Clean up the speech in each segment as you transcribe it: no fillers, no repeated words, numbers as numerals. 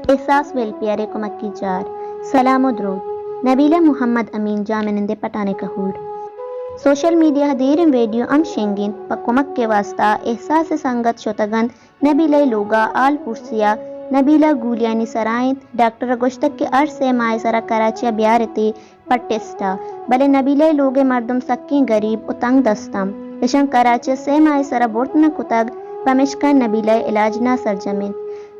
احساس ویلفیئر کمکی چار سلام و درود نبیلہ محمد امین جامنندے پٹانے کہور سوشل میڈیا دیر ویڈیو ام شنگین پا کمک کے واسطہ احساس سنگت شتگند نبیلہ لوگا آل پرسیا نبیلہ گولیانی سرائنت ڈاکٹر گوشتک کے عرصے مائے سرا کراچیا بیارتی پٹسٹا بلے نبیلہ لوگ مردم سکیں غریب و تنگ دستم اشن کراچیا سے مائے سرا بورتنا کتگ پمشکا نبیلہ علاج نہ سرجمین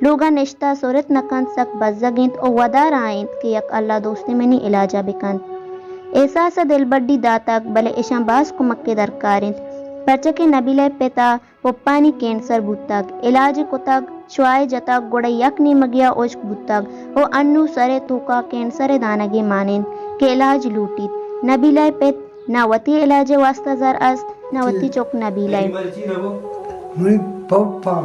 لوگا نشتا صورت نکند سک بزگند او ودار آئند کہ یک اللہ دوستی منی علاجہ بکند احساس دل بڑی داتک بلے اشان باس کمک کے درکارند پرچہ نبیلہ پتا پپانی کینسر بوتگ علاج کتگ شوائے جتگ گوڑا یک نیمگیا اوشک بوتگ او انو سرے توکا کینسر دانگی مانند کہ علاج لوٹید نبیلہ پت نہ وتی علاج واسطہ زر است نہ وتی چوک نبیلہ منی پاپا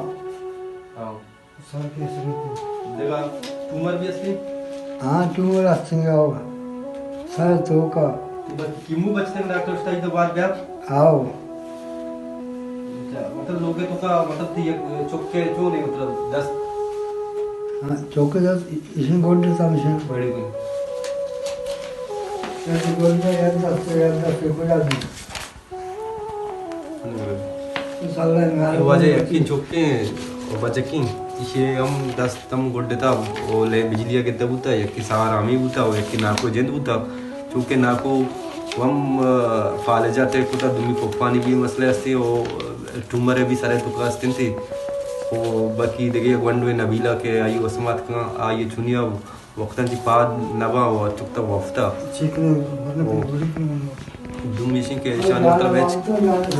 ٹومر بھی اصلی ہاں ٹومر اصلی ہوگا سر تو کا کیمو بچتے ہیں ڈاکٹر اسٹائی تو بعد بیاب آؤ مطلب لوگے تو کا مطلب تھی چوکے جو نہیں مطلب 10 ہاں چوکے 10 اسن گوڑ تھا مشن بڑی کوئی اسن گوڑ میں یا 10 پہ کوئی آدمی واجہ یقین چوکے بچکیں یہ ہم 10 تم گوڑ دیتا وہ لے بجلیہ کے تبوتا یکی سہار آمی بوتا یکی ناکو جند بوتا چونکہ ناکو ہم فالجہ تے کتا دمی پپانی بھی مسئلہ ہستی وہ ٹومرے بھی سارے تکا ہستن تھی وہ باقی دیکھے گونڈوے نبیلہ کے آئی وسمات کا آئی چونیا وقتاً تی پاد نبا و چکتا وفتا دمیشن کے اشان مطلب ہے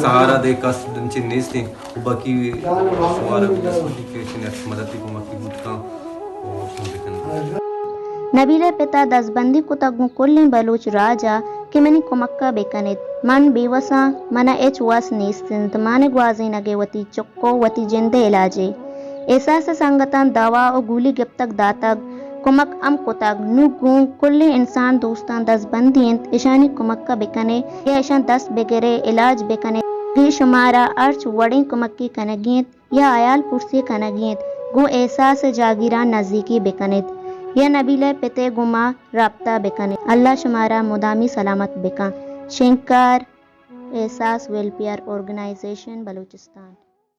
سہارا دے کس دنچے نیستے وہ باقی شوارا بھی نسلی کے اشان ایکس مدتی کو مکی بود کا وہ شن بکن نبیلہ پتا دزبندی کتگوں کلیں بلوچ راجا کہ منی کمکہ بکنید من بیوسا منا ایچ واس نیستند مانے گوازی نگے وتی چکو وتی جندے علاجے احساس سنگتان دوا و گولی گپتک داتک کمک ام کتگ نو گون کل انسان دوستان دزبندی انت اشانی کمکہ بکنے یا اشان دست بگرے علاج بکنے گی شمارا ارچ وڑیں کمکی کنگیت یا آیال پرسی کنگیت گو احساس جاگیران نزدیکی بکنید یا نبیلہ پتے گما رابطہ بکنے اللہ شمارا مدامی سلامت بکن شنکار احساس ویلفیئر آرگنائزیشن بلوچستان